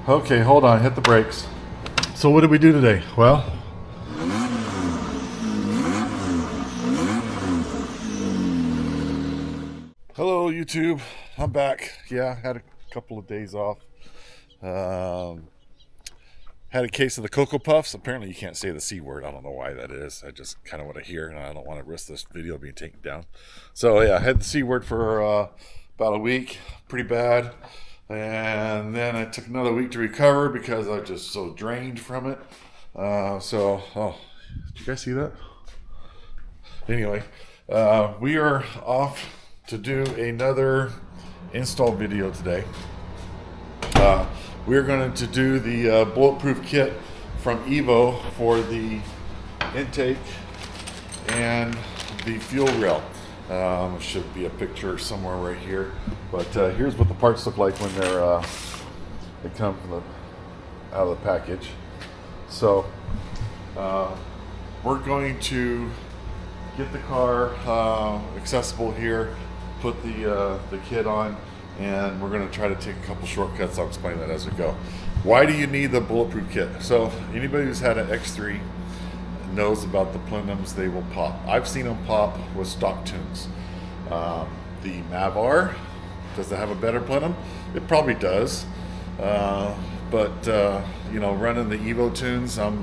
Okay, hold on, hit the brakes. So what did we do today? Well, hello YouTube, I'm back. Yeah, had a couple of days off. Had a case of the Cocoa Puffs. Apparently you can't say the C word. I don't know why that is. I just kind of want to hear, and I don't want to risk this video being taken down. So yeah, I had the C word for about a week, pretty bad. And then I took another week to recover because I was just so drained from it. Oh, did you guys see that? Anyway, we are off to do another install video today. We're going to do the bulletproof kit from EVO for the intake and the fuel rail. Should be a picture somewhere right here, but here's what the parts look like when they come from out of the package. So we're going to get the car accessible here, put the kit on, and we're going to try to take a couple shortcuts. I'll explain that as we go. Why do you need the bulletproof kit? So anybody who's had an X3 knows about the plenums. They will pop. I've seen them pop with stock tunes. The Mav R, does it have a better plenum? It probably does, but you know, running the EVO tunes, I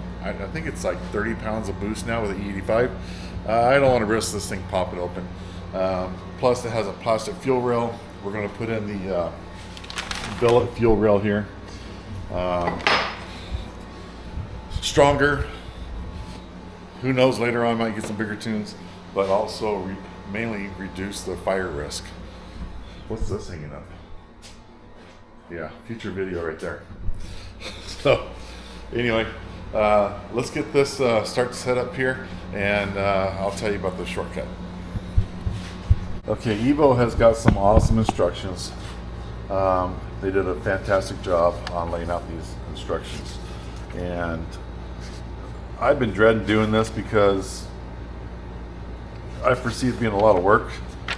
think it's like 30 pounds of boost now with the E85. I don't want to risk this thing popping open. Plus it has a plastic fuel rail. We're going to put in the billet fuel rail here. Stronger. Who knows, later on I might get some bigger tunes, but also mainly reduce the fire risk. What's this hanging up? Yeah, future video right there. So anyway, let's get this start set up here, and I'll tell you about the shortcut. Okay, EVO has got some awesome instructions. They did a fantastic job on laying out these instructions, and I've been dreading doing this because I foresee it being a lot of work.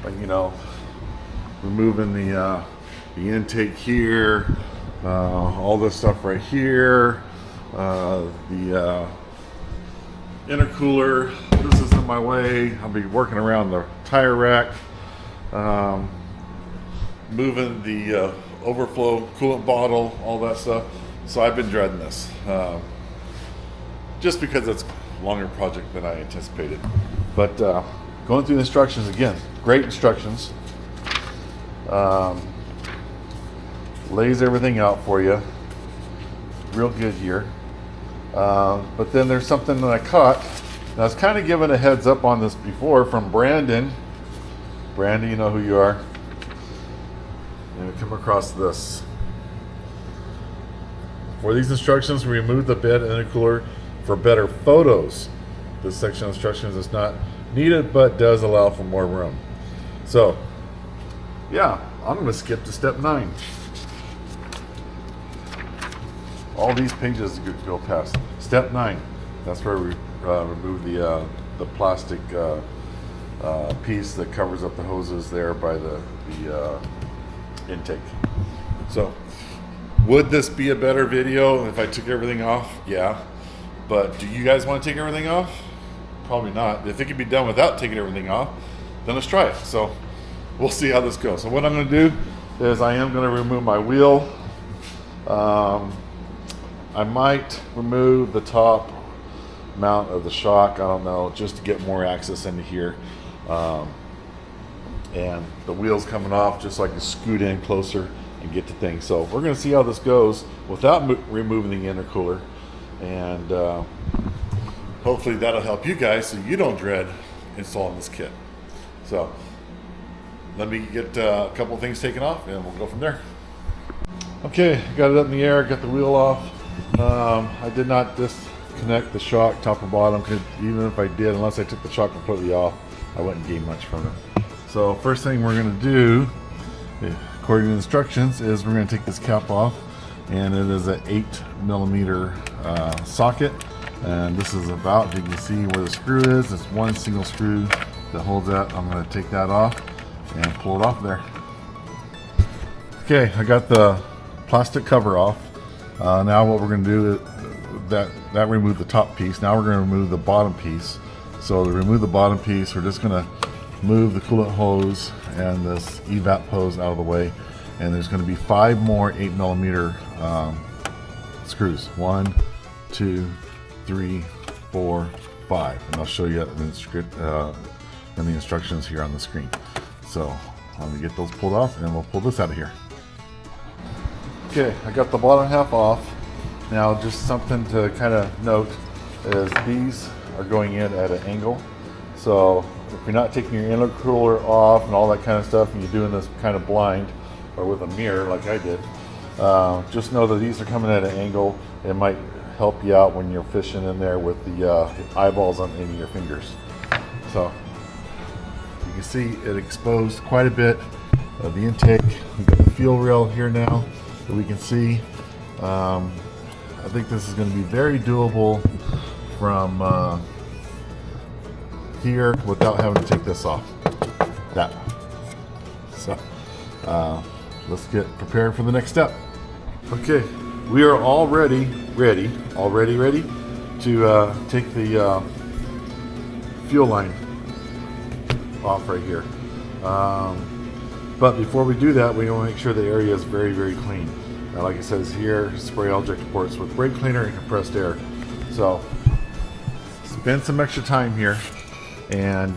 Like, you know, removing the intake here, all this stuff right here, the intercooler. This is in my way. I'll be working around the tire rack, moving the overflow coolant bottle, all that stuff. So I've been dreading this. Just because it's a longer project than I anticipated. But going through the instructions again, great instructions. Lays everything out for you. Real good here. But then there's something that I caught. And I was kind of given a heads up on this before from Brandon. Brandon, you know who you are. And I come across this. For these instructions, remove the bed and intercooler for better photos. This section of instructions is not needed, but does allow for more room. So, yeah, I'm going to skip to step 9. All these pages go past. Step 9. That's where we remove the plastic piece that covers up the hoses there by the intake. So, would this be a better video if I took everything off? Yeah. But do you guys want to take everything off? Probably not. If it can be done without taking everything off, then let's try it. So we'll see how this goes. So what I'm going to do is I am going to remove my wheel. I might remove the top mount of the shock. I don't know, just to get more access into here. And the wheel's coming off, just so I can scoot in closer and get to things. So we're going to see how this goes without removing the intercooler. And hopefully that'll help you guys so you don't dread installing this kit. So let me get a couple of things taken off and we'll go from there. Okay, got it up in the air, got the wheel off. I did not disconnect the shock top and bottom, because even if I did, unless I took the shock completely off, I wouldn't gain much from it. So first thing we're going to do, according to the instructions, is we're going to take this cap off. And it is an 8mm socket, and this is about, you can see where the screw is. It's one single screw that holds that. I'm going to take that off and pull it off there. Okay, I got the plastic cover off. Now what we're going to do is that removed the top piece. Now we're going to remove the bottom piece. So to remove the bottom piece, we're just going to move the coolant hose and this evap hose out of the way. And there's going to be 5 more 8mm screws. 1, 2, 3, 4, 5. And I'll show you in the instructions here on the screen. So I'm going to get those pulled off and we'll pull this out of here. Okay, I got the bottom half off. Now just something to kind of note is these are going in at an angle. So if you're not taking your intercooler off and all that kind of stuff and you're doing this kind of blind or with a mirror like I did, just know that these are coming at an angle. It might help you out when you're fishing in there with the eyeballs on any of your fingers. So you can see it exposed quite a bit of the intake. We've got the fuel rail here now that we can see. I think this is going to be very doable from here without having to take this off. So let's get prepared for the next step. Okay, we are already ready to take the fuel line off right here. But before we do that, we want to make sure the area is very, very clean. Like it says here, spray all ejector ports with brake cleaner and compressed air. So spend some extra time here and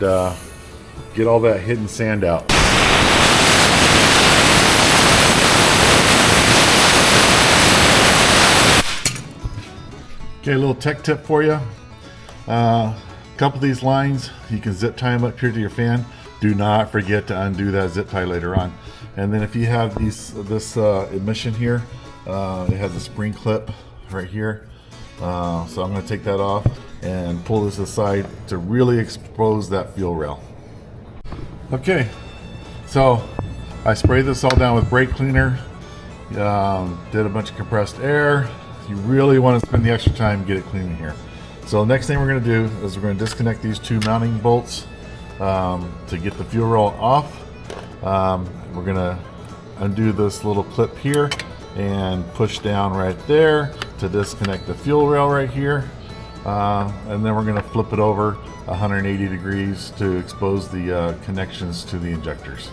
get all that hidden sand out. Okay, a little tech tip for you. A couple of these lines, you can zip tie them up here to your fan. Do not forget to undo that zip tie later on. And then if you have this emission here, it has a spring clip right here. So I'm going to take that off and pull this aside to really expose that fuel rail. Okay, so I sprayed this all down with brake cleaner, did a bunch of compressed air. You really want to spend the extra time to get it clean in here. So next thing we're going to do is we're going to disconnect these 2 mounting bolts to get the fuel rail off. We're going to undo this little clip here and push down right there to disconnect the fuel rail right here. And then we're going to flip it over 180 degrees to expose the connections to the injectors.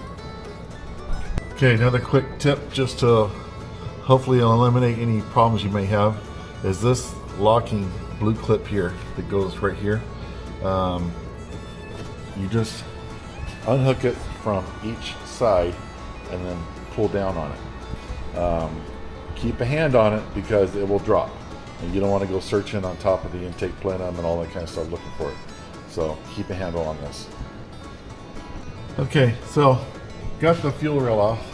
Okay, another quick tip just to hopefully eliminate any problems you may have is this locking blue clip here that goes right here. You just unhook it from each side and then pull down on it. Keep a hand on it because it will drop. And you don't want to go searching on top of the intake plenum and all that kind of stuff looking for it. So keep a handle on this. Okay, so got the fuel rail off,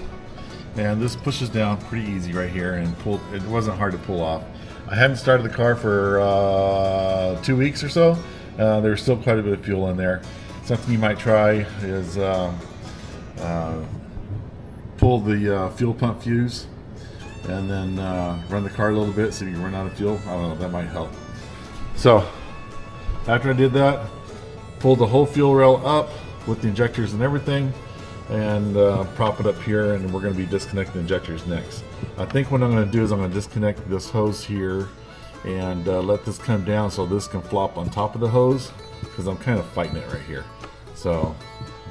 and this pushes down pretty easy right here, and it wasn't hard to pull off. I hadn't started the car for 2 weeks or so. There's still quite a bit of fuel in there. Something you might try is pull the fuel pump fuse and then run the car a little bit so you run out of fuel. I don't know, that might help. So after I did that, pulled the whole fuel rail up with the injectors and everything, and prop it up here, and we're going to be disconnecting the injectors next. I think what I'm going to do is I'm going to disconnect this hose here and let this come down so this can flop on top of the hose, because I'm kind of fighting it right here. So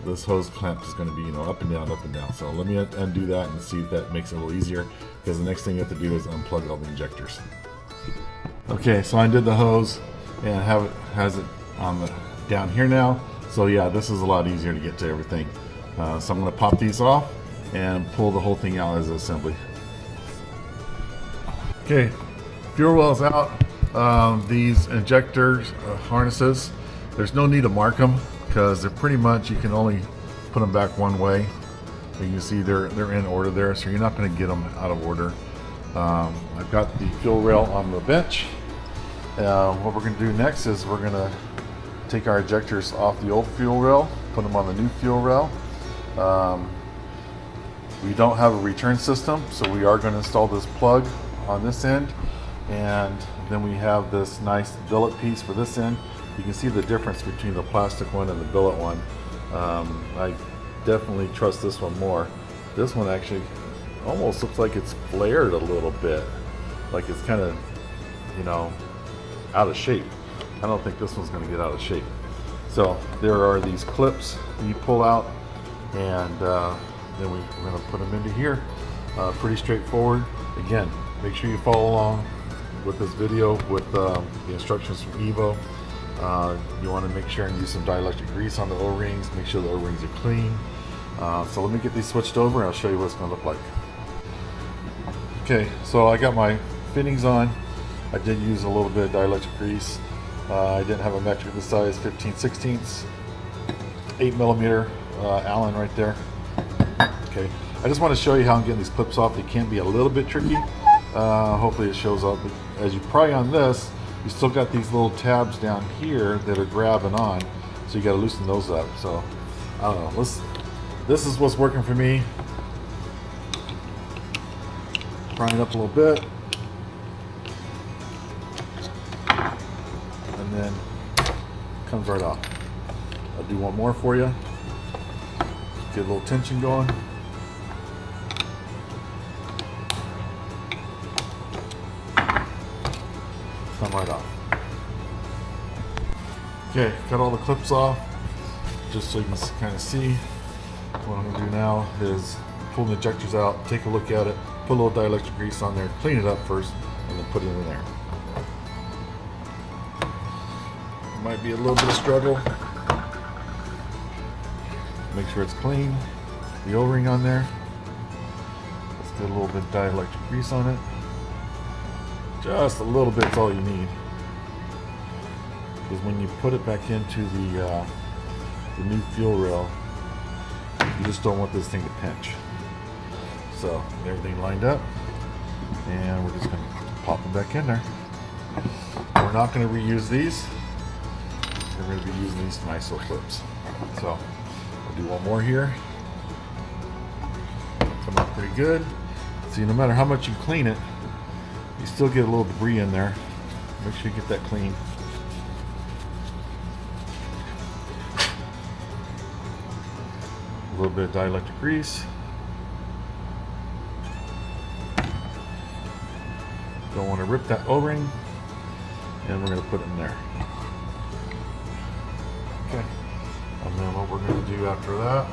this hose clamp is going to be, you know, up and down, up and down. So let me undo that and see if that makes it a little easier, because the next thing you have to do is unplug all the injectors. Okay, so I undid the hose and has it on the down here now. So yeah, this is a lot easier to get to everything. So I'm going to pop these off and pull the whole thing out as an assembly. Okay, fuel well's out. These injectors harnesses, there's no need to mark them because they're pretty much, you can only put them back one way. You can see they're in order there, so you're not going to get them out of order. I've got the fuel rail on the bench. What we're going to do next is we're going to take our injectors off the old fuel rail, put them on the new fuel rail. We don't have a return system, so we are going to install this plug on this end, and then we have this nice billet piece for this end. You can see the difference between the plastic one and the billet one. I definitely trust this one more. This one actually almost looks like it's flared a little bit. like it's kind of, you know, out of shape. I don't think this one's going to get out of shape. So there are these clips that you pull out, and then we're going to put them into here. Pretty straightforward. Again, make sure you follow along with this video with the instructions from EVO. You want to make sure and use some dielectric grease on the O-rings. Make sure the O-rings are clean. So let me get these switched over and I'll show you what it's going to look like. Okay, so I got my fittings on. I did use a little bit of dielectric grease. I didn't have a metric this size, 15/16, 8mm Allen right there. Okay, I just want to show you how I'm getting these clips off. They can be a little bit tricky. Hopefully it shows up. As you pry on this, you still got these little tabs down here that are grabbing on, so you got to loosen those up. So I don't know. This is what's working for me. Prying it up a little bit, and then comes right off. I'll do one more for you. Get a little tension going. Come right off. Okay, cut all the clips off, just so you can kind of see. What I'm going to do now is pull the injectors out, take a look at it, put a little dielectric grease on there, clean it up first, and then put it in there. Might be a little bit of struggle. Make sure it's clean. The O-ring on there. Let's get a little bit of dielectric grease on it. Just a little bit's all you need. Because when you put it back into the new fuel rail, you just don't want this thing to pinch. So everything lined up, and we're just going to pop them back in there. We're not going to reuse these. We're going to be using these nice little clips. So I'll do one more here. Come out pretty good. See, no matter how much you clean it, you still get a little debris in there. Make sure you get that clean. A little bit of dielectric grease. Don't want to rip that O-ring, and we're going to put it in there. Okay, and then what we're going to do after that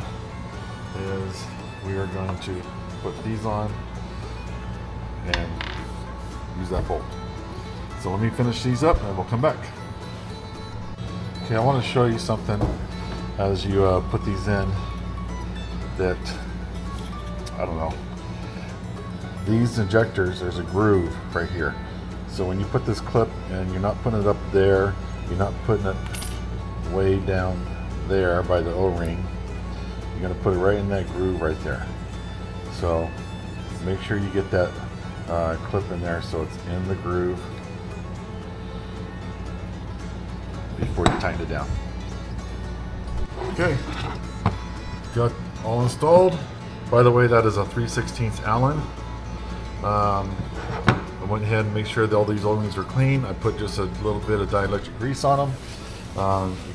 is we are going to put these on and use that bolt. So let me finish these up and we'll come back. Okay, I want to show you something as you put these in that, I don't know, these injectors, there's a groove right here. So when you put this clip and you're not putting it up there, you're not putting it way down there by the O-ring, you're going to put it right in that groove right there. So make sure you get that clip in there so it's in the groove before you tighten it down. Okay, got all installed. By the way, that is a 3/16 Allen. I went ahead and made sure that all these O-rings are clean. I put just a little bit of dielectric grease on them.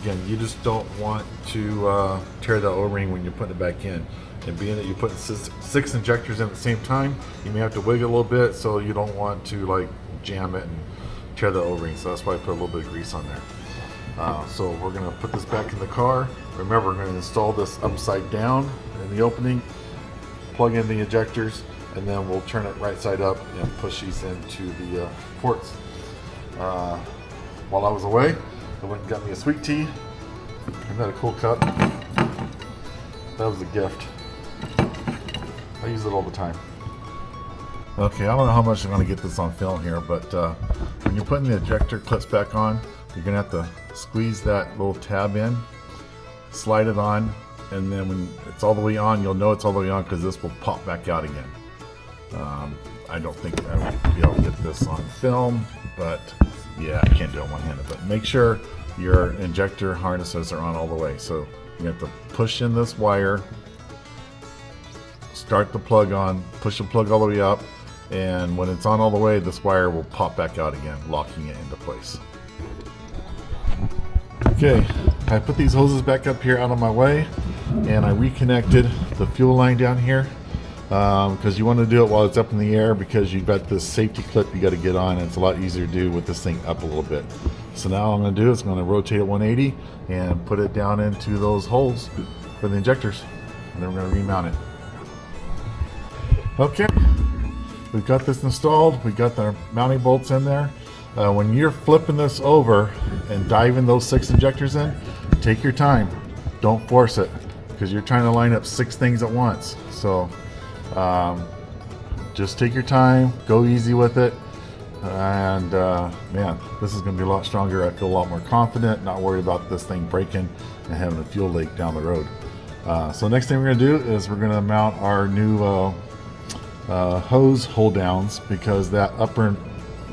Again, you just don't want to tear the O-ring when you're putting it back in. And being that you put six injectors in at the same time, you may have to wiggle a little bit, so you don't want to like jam it and tear the O-ring. So that's why I put a little bit of grease on there. So we're going to put this back in the car. Remember, we're going to install this upside down in the opening, plug in the injectors, and then we'll turn it right side up and push these into the ports. While I was away, I went and got me a sweet tea. Isn't that a cool cup? That was a gift. I use it all the time. Okay, I don't know how much I'm going to get this on film here, but when you're putting the ejector clips back on, you're going to have to squeeze that little tab in, slide it on, and then when it's all the way on, you'll know it's all the way on because this will pop back out again. I don't think I will be able to get this on film, but yeah, I can't do it one-handed. But make sure your injector harnesses are on all the way. So you have to push in this wire, start the plug on, push the plug all the way up, and when it's on all the way, this wire will pop back out again, locking it into place. Okay, I put these hoses back up here out of my way, and I reconnected the fuel line down here. because you want to do it while it's up in the air, because you've got this safety clip you got to get on, and it's a lot easier to do with this thing up a little bit. So now all I'm going to do is going to rotate it 180 and put it down into those holes for the injectors, and then we're going to remount it. Okay, we've got this installed. We got the mounting bolts in there. When you're flipping this over and diving those 6 injectors in, take your time. Don't force it, because you're trying to line up 6 things at once. So just take your time, go easy with it, and man, this is going to be a lot stronger. I feel a lot more confident, not worried about this thing breaking and having a fuel leak down the road. So next thing we're going to do is we're going to mount our new hose hold downs, because that upper and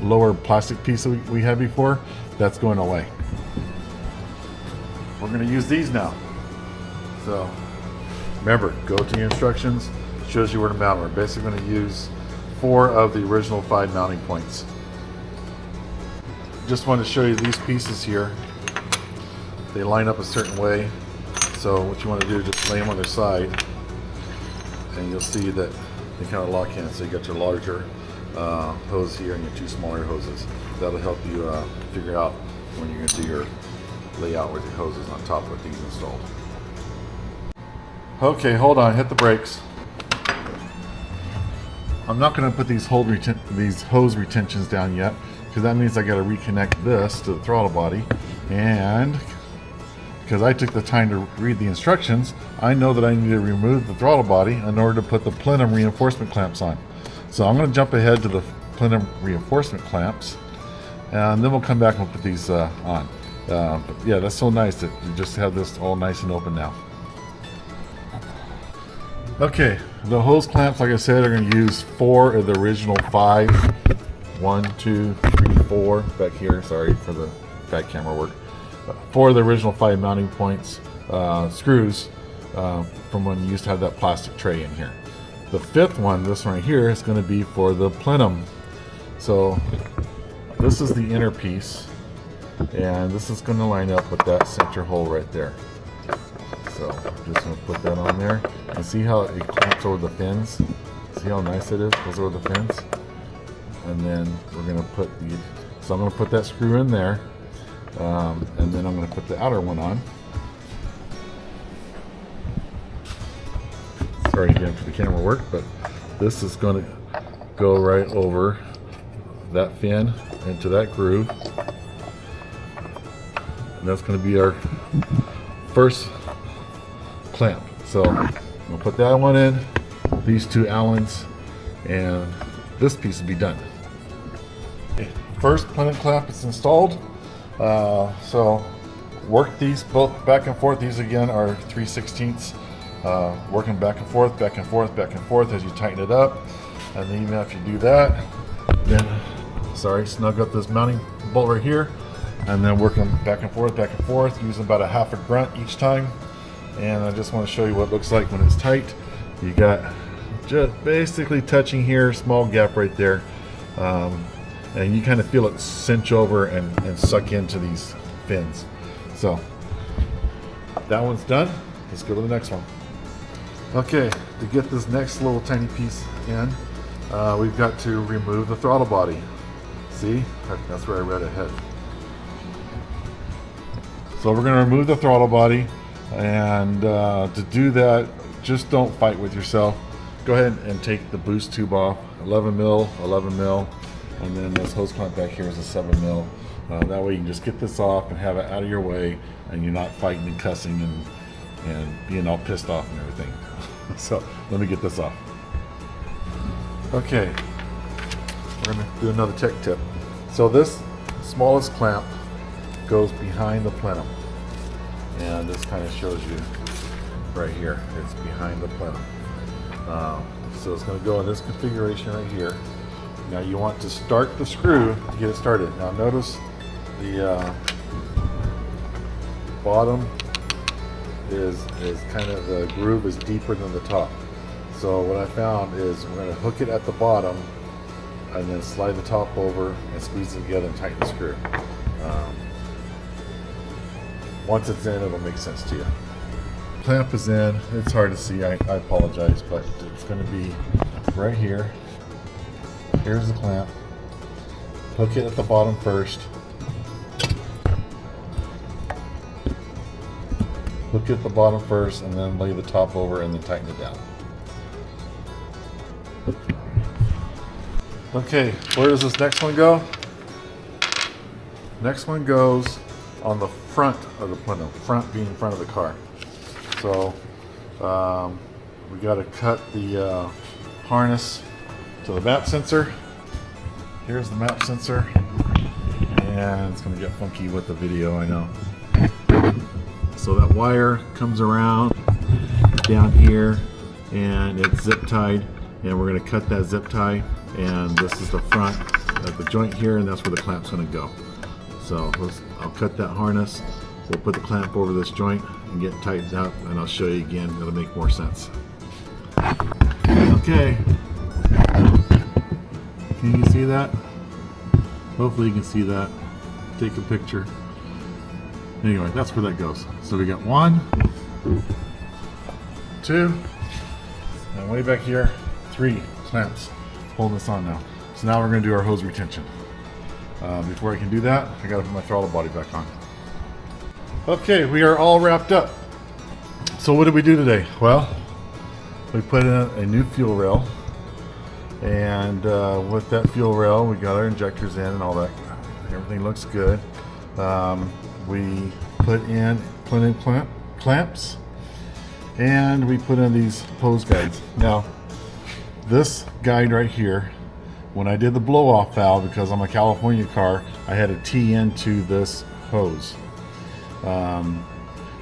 lower plastic piece that we had before, that's going away. We're going to use these now. So remember, go to your instructions. It shows you where to mount. We're basically going to use 4 of the original 5 mounting points. Just wanted to show you these pieces here. They line up a certain way. So what you want to do is just lay them on their side, and you'll see that they kind of lock in. So you got your larger hose here and your 2 smaller hoses. That'll help you figure out when you're going to do your layout with your hoses on top with these installed. Okay, hold on, hit the brakes. I'm not going to put these hose retentions down yet, because that means I got to reconnect this to the throttle body, and because I took the time to read the instructions, I know that I need to remove the throttle body in order to put the plenum reinforcement clamps on. So I'm going to jump ahead to the plenum reinforcement clamps, and then we'll come back and put these on. But yeah, that's so nice that you just have this all nice and open now. Okay, the hose clamps, like I said, are going to use 4 of the original 5. 1, 2, 3, 4 back here. Sorry for the bad camera work. 4 of the original 5 mounting points, screws from when you used to have that plastic tray in here. The 5th one, this one right here, is going to be for the plenum. So this is the inner piece, and this is going to line up with that center hole right there. So I'm just going to put that on there, and see how it clamps over the fins. See how nice it is, goes over the fins. And then we're going to put so I'm going to put that screw in there, and then I'm going to put the outer one on. Sorry again for the camera work, but this is going to go right over that fin into that groove, and that's going to be our first clamp. So I'm going to put that one in, these 2 Allens, and this piece will be done. Okay, first plenum clamp is installed. So work these both back and forth. These again are 3/16. Working back and forth, back and forth, back and forth as you tighten it up. And then even after you do that, then snug up this mounting bolt right here, and then working back and forth, using about a half a grunt each time. And I just want to show you what it looks like when it's tight. You got just basically touching here, small gap right there, and you kind of feel it cinch over and suck into these fins. So that one's done. Let's go to the next one. Okay, to get this next little tiny piece in, we've got to remove the throttle body. See, that's where I read ahead. So we're going to remove the throttle body, and to do that, just don't fight with yourself. Go ahead and take the boost tube off, 11 mil, and then this hose clamp back here is a 7 mil. That way you can just get this off and have it out of your way, and you're not fighting and cussing and being all pissed off and everything. So let me get this off. Okay, we're going to do another tech tip. So this smallest clamp goes behind the plenum, and this kind of shows you right here. It's behind the plenum. So it's going to go in this configuration right here. Now you want to start the screw to get it started. Now notice the bottom is kind of, the groove is deeper than the top. So what I found is we're going to hook it at the bottom and then slide the top over and squeeze it together and tighten the screw. Once it's in, it'll make sense to you. clamp is in. It's hard to see, I apologize, but it's going to be right here. Here's the clamp. Hook it at the bottom first. Hook it at the bottom first, and then lay the top over and then tighten it down. Okay, where does this next one go? Next one goes on the front of the window, front being in front of the car. So we got to cut the harness to the map sensor. Here's the map sensor, and it's going to get funky with the video, I know. So that wire comes around down here, and it's zip tied, and we're going to cut that zip tie, and this is the front of the joint here, and that's where the clamp's going to go. So I'll cut that harness, we'll put the clamp over this joint and get it tightened up, and I'll show you again. It'll make more sense. Okay, can you see that? Hopefully you can see that. Take a picture. Anyway, that's where that goes. So we got 1, 2, and way back here, 3 clamps holding this on now. So now we're going to do our hose retention. Before I can do that, I got to put my throttle body back on. Okay, we are all wrapped up. So what did we do today? Well, we put in a new fuel rail, and with that fuel rail, we got our injectors in and all that. Everything looks good. We put in clamps, and we put in these hose guides. Now, this guide right here, when I did the blow-off valve, because I'm a California car, I had to tee into this hose.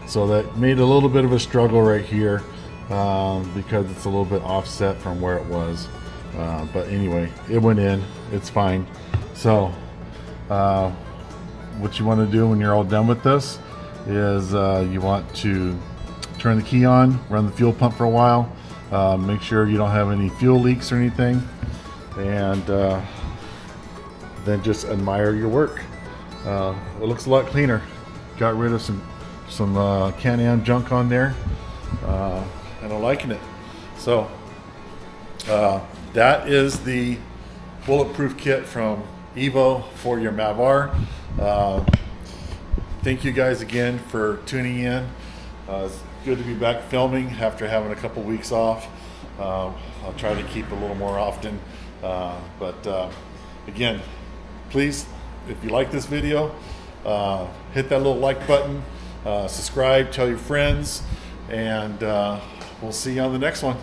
So that made a little bit of a struggle right here because it's a little bit offset from where it was. But anyway, it went in, it's fine. So what you want to do when you're all done with this is you want to turn the key on, run the fuel pump for a while, make sure you don't have any fuel leaks or anything, and then just admire your work. It looks a lot cleaner. Got rid of some Can Am junk on there, and I'm liking it. So that is the bulletproof kit from EVO for your Mav R. Thank you guys again for tuning in. It's good to be back filming after having a couple weeks off. I'll try to keep a little more often. But again, please, if you like this video, hit that little like button, subscribe, tell your friends, and we'll see you on the next one.